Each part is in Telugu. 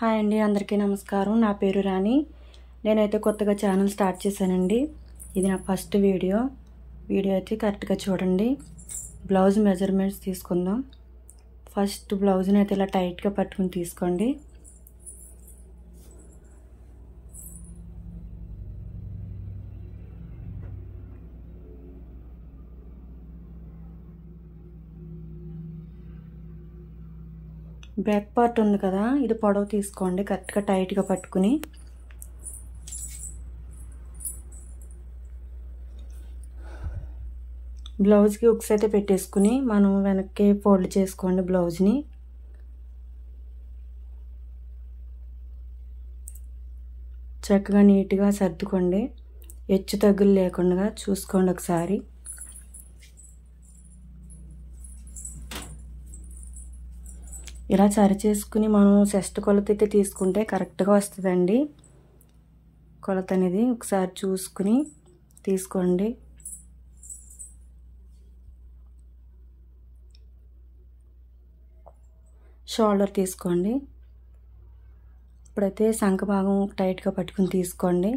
హాయ్ అండి, అందరికీ నమస్కారం. నా పేరు రాణి. నేనైతే కొత్తగా ఛానల్ స్టార్ట్ చేశానండి. ఇది నా ఫస్ట్ వీడియో అయితే కరెక్ట్గా చూడండి. బ్లౌజ్ మెజర్మెంట్స్ తీసుకుందాం. ఫస్ట్ బ్లౌజ్ని అయితే ఇలా టైట్గా పట్టుకుని తీసుకోండి. బ్యాక్ పార్ట్ ఉంది కదా, ఇది పొడవు తీసుకోండి. కరెక్ట్గా టైట్గా పట్టుకుని బ్లౌజ్కి హుక్స్ అయితే పెట్టేసుకుని మనం వెనక్కి ఫోల్డ్ చేసుకోండి. బ్లౌజ్ని చక్కగా నీట్గా సర్దుకోండి. హెచ్చు తగ్గులు లేకుండా చూసుకోండి. ఒకసారి ఇలా సరి చేసుకుని మనం చెస్ట్ కొలత అయితే తీసుకుంటే కరెక్ట్గా వస్తుందండి. కొలత అనేది ఒకసారి చూసుకుని తీసుకోండి. షోల్డర్ తీసుకోండి. ఇప్పుడైతే సంక భాగం టైట్గా పట్టుకుని తీసుకోండి.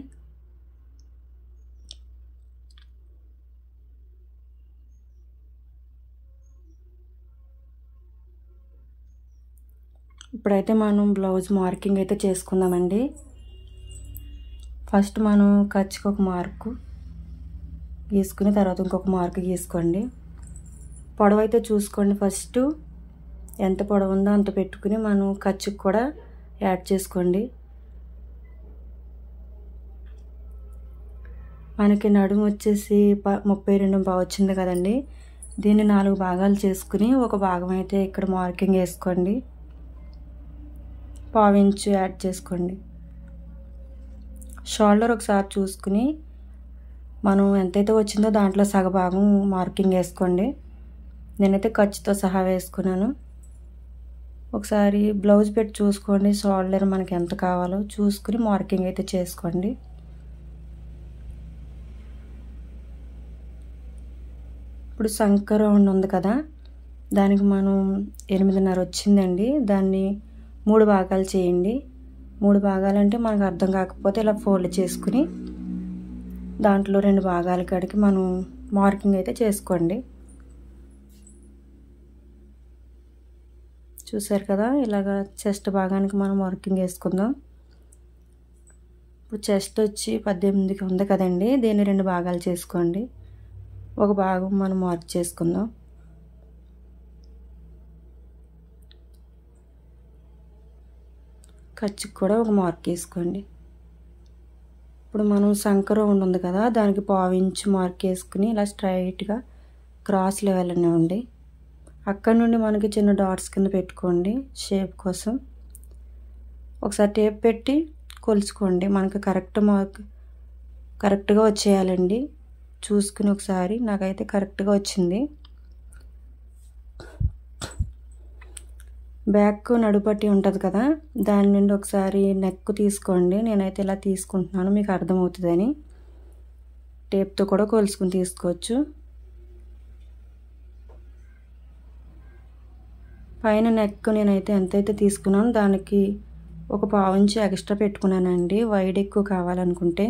ఇప్పుడైతే మనం బ్లౌజ్ మార్కింగ్ అయితే చేసుకుందామండి. ఫస్ట్ మనం ఖర్చుకి ఒక మార్కు గీసుకుని తర్వాత ఇంకొక మార్కు గీసుకోండి. పొడవు అయితే చూసుకోండి. ఫస్ట్ ఎంత పొడవు ఉందో అంత పెట్టుకుని మనం ఖర్చుకి కూడా యాడ్ చేసుకోండి. మనకి నడుము వచ్చేసి 32 వచ్చింది కదండి. దీన్ని 4 భాగాలు చేసుకుని ఒక భాగం అయితే ఇక్కడ మార్కింగ్ వేసుకోండి. 1/2 ఇంచు యాడ్ చేసుకోండి. షోల్డర్ ఒకసారి చూసుకుని మనం ఎంతైతే వచ్చిందో దాంట్లో సగభాగం మార్కింగ్ వేసుకోండి. నేనైతే ఖర్చుతో సహా వేసుకున్నాను. ఒకసారి బ్లౌజ్ పెట్టి చూసుకోండి. షోల్డర్ మనకి ఎంత కావాలో చూసుకుని మార్కింగ్ అయితే చేసుకోండి. ఇప్పుడు సంక రౌండ్ ఉంది కదా, దానికి మనం 8.5 వచ్చిందండి. దాన్ని 3 భాగాలు చేయండి. 3 భాగాలు అంటే మనకు అర్థం కాకపోతే ఇలా ఫోల్డ్ చేసుకుని దాంట్లో 2 భాగాల కాడికి మనం మార్కింగ్ అయితే చేసుకోండి. చూసారు కదా, ఇలాగా చెస్ట్ భాగానికి మనం మార్కింగ్ వేసుకుందాం. ఇప్పుడు చెస్ట్ వచ్చి 18 ఉంది కదండి. దీన్ని 2 భాగాలు చేసుకోండి. ఒక భాగం మనం మార్క్ చేసుకుందాం. ఖర్చుకి కూడా ఒక మార్క్ వేసుకోండి. ఇప్పుడు మనం సంక రౌండ్ ఉంది కదా, దానికి 1/2 ఇంచు మార్క్ వేసుకుని ఇలా స్ట్రైట్గా క్రాస్ లెవెల్ ఉండి అక్కడ నుండి మనకి చిన్న డాట్స్ కింద పెట్టుకోండి షేప్ కోసం. ఒకసారి టేప్ పెట్టి కొలుచుకోండి. మనకి కరెక్ట్గా వచ్చేయాలండి. చూసుకుని ఒకసారి నాకైతే కరెక్ట్గా వచ్చింది. బ్యాక్ నడుపట్టి ఉంటుంది కదా, దాని నుండి ఒకసారి నెక్ తీసుకోండి. నేనైతే ఇలా తీసుకుంటున్నాను, మీకు అర్థమవుతుందని. టేప్తో కూడా కొలుచుకుని తీసుకోవచ్చు. పైన నెక్ నేనైతే ఎంతైతే తీసుకున్నాను దానికి ఒక 1/2 ఇంచు ఎక్స్ట్రా పెట్టుకున్నానండి. వైడ్ ఎక్కువ కావాలనుకుంటే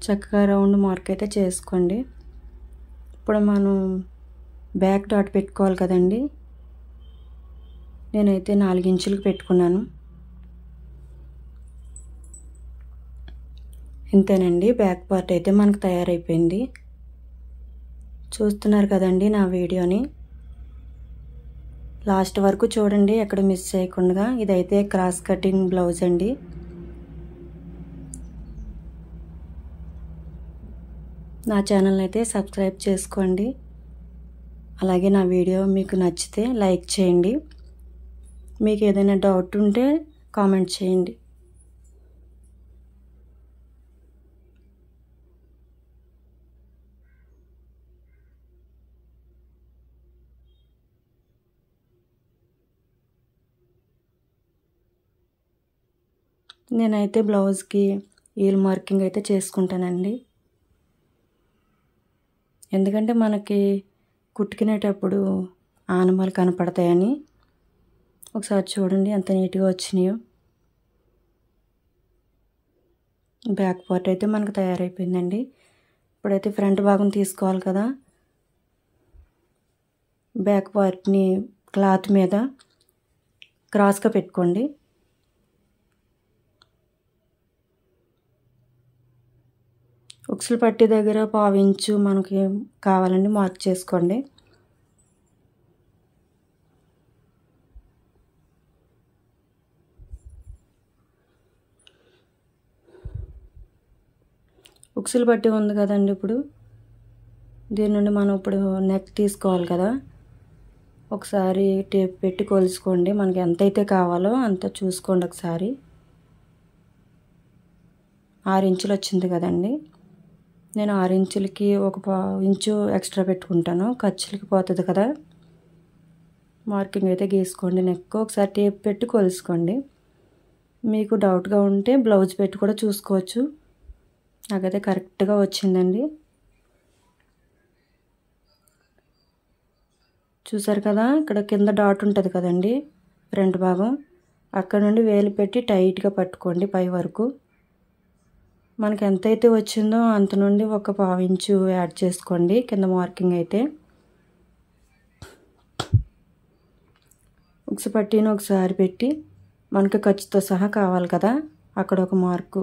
చక్కగా రౌండ్ మార్క్ అయితే చేసుకోండి. ఇప్పుడు మనం బ్యాక్ డాట్ పెట్టుకోవాలి కదండి. నేనైతే 4 ఇంచులకు పెట్టుకున్నాను. ఇంతేనండి, బ్యాక్ పార్ట్ అయితే మనకు తయారైపోయింది. చూస్తున్నారు కదండి నా వీడియోని. లాస్ట్ వరకు చూడండి, ఎక్కడ మిస్ చేయకుండా. ఇదైతే క్రాస్ కటింగ్ బ్లౌజ్ అండి. నా ఛానల్ అయితే సబ్స్క్రైబ్ చేసుకోండి. అలాగే నా వీడియో మీకు నచ్చితే లైక్ చేయండి. మీకు ఏదైనా డౌట్ ఉంటే కామెంట్ చేయండి. నేనైతే బ్లౌజ్కి ఈల్ మార్కింగ్ అయితే చేసుకుంటానండి. ఎందుకంటే మనకి కుట్టుకునేటప్పుడు ఆనమాలు కనపడతాయని ఒకసారి చూడండి ఎంత నీట్గా వచ్చినాయో. బ్యాక్ పార్ట్ అయితే మనకు తయారైపోయిందండి. ఇప్పుడైతే ఫ్రంట్ భాగం తీసుకోవాలి కదా. బ్యాక్ పార్ట్ని క్లాత్ మీద క్రాస్గా పెట్టుకోండి. ఉక్సులు పట్టి దగ్గర 1/2 ఇంచు మనకి కావాలండి మార్క్ చేసుకోండి. ఉక్సులు పట్టి ఉంది కదండి. ఇప్పుడు దీని నుండి మనం ఇప్పుడు నెక్ తీసుకోవాలి కదా. ఒకసారి టేప్ పెట్టి కొలుసుకోండి. మనకి ఎంతైతే కావాలో అంత చూసుకోండి. ఒకసారి 6 ఇంచులు వచ్చింది కదండి. నేను 6 ఇంచులకి 1/4 ఇంచు ఎక్స్ట్రా పెట్టుకుంటాను. ఖర్చులకి పోతుంది కదా. మార్కింగ్ అయితే గీసుకోండి. నెక్ ఒకసారి టేప్ పెట్టి కొలుసుకోండి. మీకు డౌట్గా ఉంటే బ్లౌజ్ పెట్టి కూడా చూసుకోవచ్చు. నాకైతే కరెక్ట్గా వచ్చిందండి. చూసారు కదా, ఇక్కడ కింద డాట్ ఉంటుంది కదండి ఫ్రంట్ భాగం, అక్కడ నుండి వేలు పెట్టి టైట్గా పట్టుకోండి పై వరకు. మనకి ఎంతైతే వచ్చిందో అంత నుండి 1/4 ఇంచు యాడ్ చేసుకోండి కింద మార్కింగ్ అయితే. ఉక్సు పట్టీని ఒకసారి పెట్టి మనకి ఖర్చుతో సహా కావాలి కదా, అక్కడ ఒక మార్కు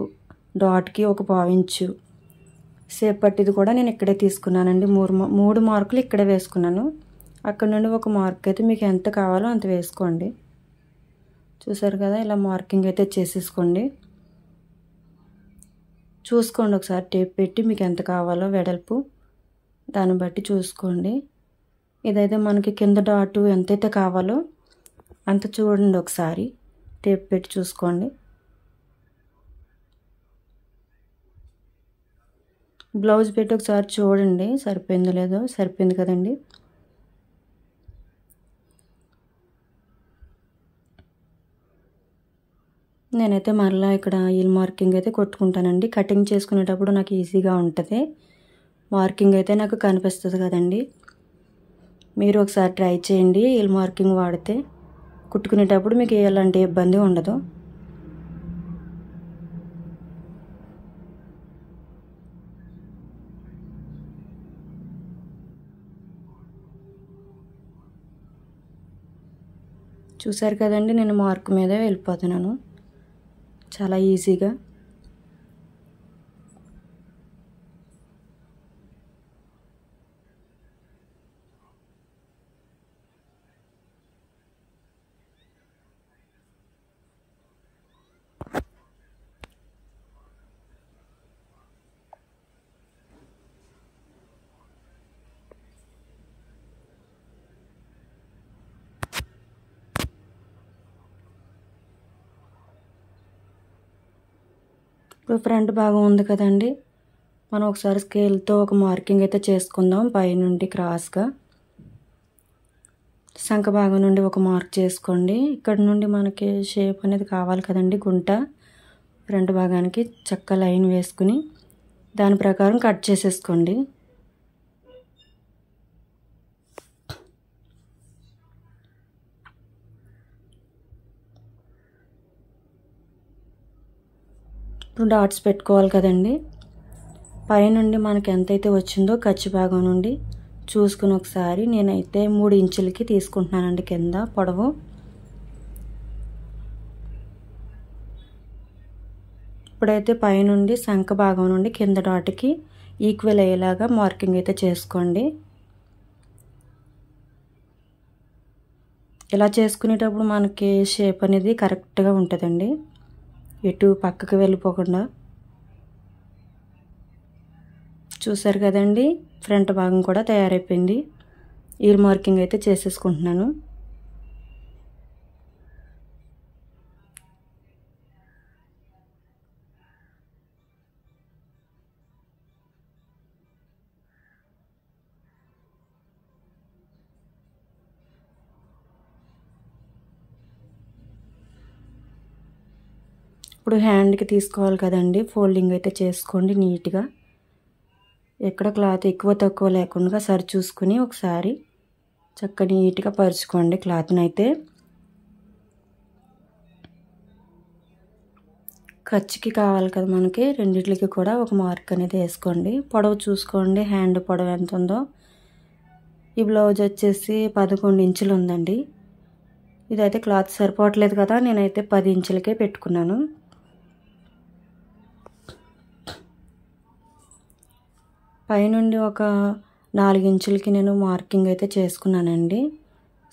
డాట్కి 1/4 ఇంచు సేప్ పట్టిది కూడా నేను ఇక్కడే తీసుకున్నానండి. 3 మార్కులు ఇక్కడే వేసుకున్నాను. అక్కడ నుండి ఒక మార్క్ అయితే మీకు ఎంత కావాలో అంత వేసుకోండి. చూసారు కదా, ఇలా మార్కింగ్ అయితే చేసేసుకోండి. చూసుకోండి ఒకసారి టేప్ పెట్టి మీకు ఎంత కావాలో వెడల్పు దాన్ని బట్టి చూసుకోండి. ఇదైతే మనకి కింద డాటు ఎంతైతే కావాలో అంత చూడండి. ఒకసారి టేప్ పెట్టి చూసుకోండి. బ్లౌజ్ పెట్టి ఒకసారి చూడండి సరిపోయిందో లేదో. సరిపోయింది కదండి. నేనైతే మరలా ఇక్కడ ఈల్ మార్కింగ్ అయితే కొట్టుకుంటానండి. కటింగ్ చేసుకునేటప్పుడు నాకు ఈజీగా ఉంటుంది. మార్కింగ్ అయితే నాకు కనిపిస్తుంది కదండి. మీరు ఒకసారి ట్రై చేయండి. ఈల్ మార్కింగ్ వాడితే కుట్టుకునేటప్పుడు మీకు ఎలాంటి ఇబ్బంది ఉండదు. చూసారు కదండి, నేను మార్క్ మీదే వెళ్ళిపోతున్నాను చాలా ఈజీగా. ఇప్పుడు ఫ్రంట్ భాగం ఉంది కదండి, మనం ఒకసారి స్కేల్తో ఒక మార్కింగ్ అయితే చేసుకుందాం. పైనుండి క్రాస్గా సంఖ భాగం నుండి ఒక మార్క్ చేసుకోండి. ఇక్కడ నుండి మనకి షేప్ అనేది కావాలి కదండి, గుంట ఫ్రంట్ భాగానికి చక్క లైన్ వేసుకుని దాని ప్రకారం కట్ చేసేసుకోండి. ఇప్పుడు డాట్స్ పెట్టుకోవాలి కదండి. పైనుండి మనకి ఎంతైతే వచ్చిందో ఖర్చు భాగం నుండి చూసుకుని ఒకసారి నేనైతే 3 ఇంచులకి తీసుకుంటున్నానండి కింద పొడవు. ఇప్పుడైతే పైనుండి సంఖ భాగం నుండి కింద డాట్కి ఈక్వల్ అయ్యేలాగా మార్కింగ్ అయితే చేసుకోండి. ఇలా చేసుకునేటప్పుడు మనకి షేప్ అనేది కరెక్ట్గా ఉంటుందండి, ఎటు పక్కకి వెళ్ళిపోకుండా. చూసారు కదండి, ఫ్రంట్ భాగం కూడా తయారైపోయింది. ఈర్ మార్కింగ్ అయితే చేసేసుకుంటున్నాను. ఇప్పుడు హ్యాండ్కి తీసుకోవాలి కదండి, ఫోల్డింగ్ అయితే చేసుకోండి నీట్గా. ఎక్కడ క్లాత్ ఎక్కువ తక్కువ లేకుండా సరి చూసుకుని ఒకసారి చక్కగా నీట్గా పరుచుకోండి క్లాత్ని అయితే. ఖర్చుకి కావాలి కదా మనకి, రెండిట్లకి కూడా ఒక మార్క్ అనేది వేసుకోండి. పొడవు చూసుకోండి, హ్యాండ్ పొడవు ఎంత ఉందో. ఈ బ్లౌజ్ వచ్చేసి 11 ఇంచులు ఉందండి. ఇదైతే క్లాత్ సరిపోవట్లేదు కదా, నేనైతే 10 ఇంచులకే పెట్టుకున్నాను. పైనుండి ఒక 4 ఇంచులకి నేను మార్కింగ్ అయితే చేసుకున్నానండి.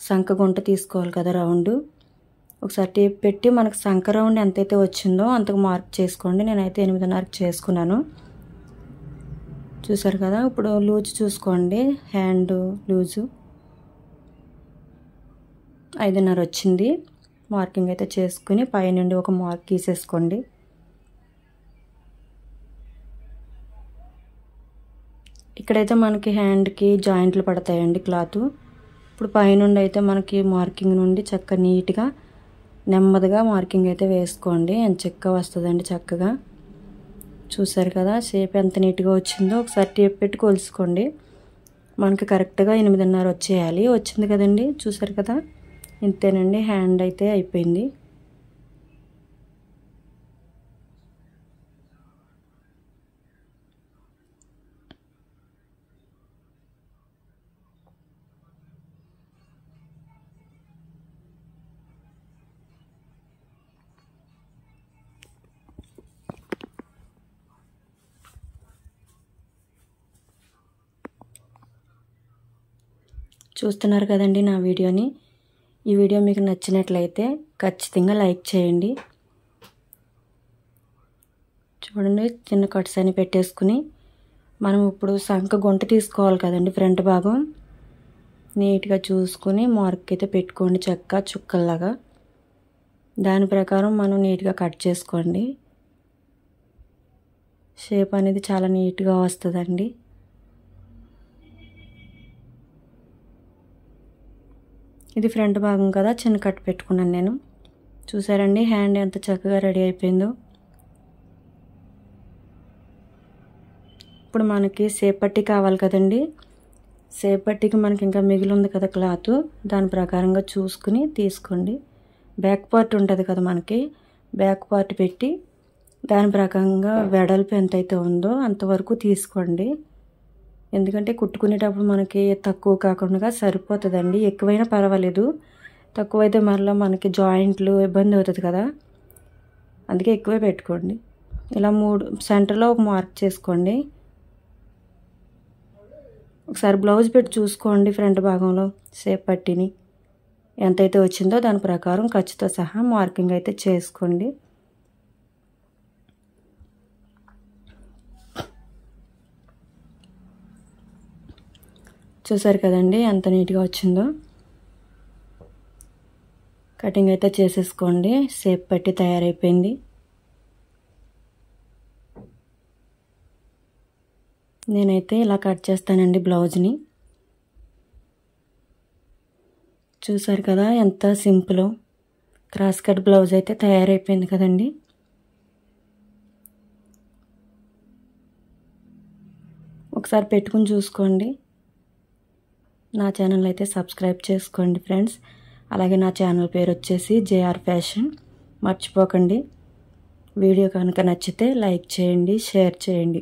సంక గుంట తీసుకోవాలి కదా రౌండ్. ఒకసారి టేప్ పెట్టి మనకు సంక రౌండ్ ఎంతైతే వచ్చిందో అంతకు మార్క్ చేసుకోండి. నేనైతే 8.5 చేసుకున్నాను. చూసారు కదా. ఇప్పుడు లూజ్ చూసుకోండి, హ్యాండ్ లూజు 5.5 వచ్చింది. మార్కింగ్ అయితే చేసుకుని పైనుండి ఒక మార్క్ గీసేసుకోండి. ఇక్కడైతే మనకి హ్యాండ్కి జాయింట్లు పడతాయండి క్లాత్. ఇప్పుడు పైనుండి అయితే మనకి మార్కింగ్ నుండి చక్కగా నీట్గా నెమ్మదిగా మార్కింగ్ అయితే వేసుకోండి. చక్కగా వస్తుందండి చక్కగా. చూసారు కదా షేప్ ఎంత నీట్గా వచ్చిందో. ఒకసారి టేప్ పెట్టి కొలుసుకోండి. మనకి కరెక్ట్గా 8.5 వచ్చేయాలి. వచ్చింది కదండి, చూసారు కదా. ఇంతేనండి, హ్యాండ్ అయితే అయిపోయింది. చూస్తున్నారు కదండి నా వీడియోని. ఈ వీడియో మీకు నచ్చినట్లయితే ఖచ్చితంగా లైక్ చేయండి. చూడండి, చిన్న కట్స్ అని పెట్టేసుకుని మనం ఇప్పుడు సంక గుంట తీసుకోవాలి కదండి. ఫ్రంట్ భాగం నీట్గా చూసుకుని మార్క్ అయితే పెట్టుకోండి చక్కగా చుక్కల్లాగా. దాని ప్రకారం మనం నీట్గా కట్ చేసుకోండి. షేప్ అనేది చాలా నీట్గా వస్తుందండి. ఇది ఫ్రంట్ భాగం కదా, చిన్న కట్ పెట్టుకున్నాను నేను. చూసారండి హ్యాండ్ ఎంత చక్కగా రెడీ అయిపోయిందో. ఇప్పుడు మనకి షేప్ పట్టీ కావాలి కదండి. షేప్ పట్టీకి మనకి ఇంకా మిగిలి ఉంది కదా క్లాత్, దాని ప్రకారంగా చూసుకుని తీసుకోండి. బ్యాక్ పార్ట్ ఉంటుంది కదా మనకి, బ్యాక్ పార్ట్ పెట్టి దాని ప్రకారంగా వెడల్పు ఎంతైతే ఉందో అంతవరకు తీసుకోండి. ఎందుకంటే కుట్టుకునేటప్పుడు మనకి తక్కువ కాకుండా సరిపోతుందండి. ఎక్కువైనా పర్వాలేదు, తక్కువైతే మరలా మనకి జాయింట్లు ఇబ్బంది అవుతుంది కదా, అందుకే ఎక్కువే పెట్టుకోండి. ఇలా 3 సెంటర్లో ఒక మార్క్ చేసుకోండి. ఒకసారి బ్లౌజ్ పెట్టి చూసుకోండి ఫ్రంట్ భాగంలో షేప్ పట్టీని ఎంతైతే వచ్చిందో దాని ప్రకారం ఖర్చుతో సహా మార్కింగ్ అయితే చేసుకోండి. చూసారు కదండి ఎంత నీట్గా వచ్చిందో. కటింగ్ అయితే చేసేసుకోండి. షేప్ పట్టి తయారైపోయింది. నేనైతే ఇలా కట్ చేస్తానండి బ్లౌజ్ని. చూసారు కదా ఎంత సింపుల్. క్రాస్ కట్ బ్లౌజ్ అయితే తయారైపోయింది కదండి. ఒకసారి పెట్టుకుని చూసుకోండి. నా ఛానల్ అయితే సబ్స్క్రైబ్ చేసుకోండి ఫ్రెండ్స్. అలాగే నా ఛానల్ పేరు వచ్చేసి జేఆర్ ఫ్యాషన్. మర్చిపోకండి. వీడియో కనుక నచ్చితే లైక్ చేయండి, షేర్ చేయండి.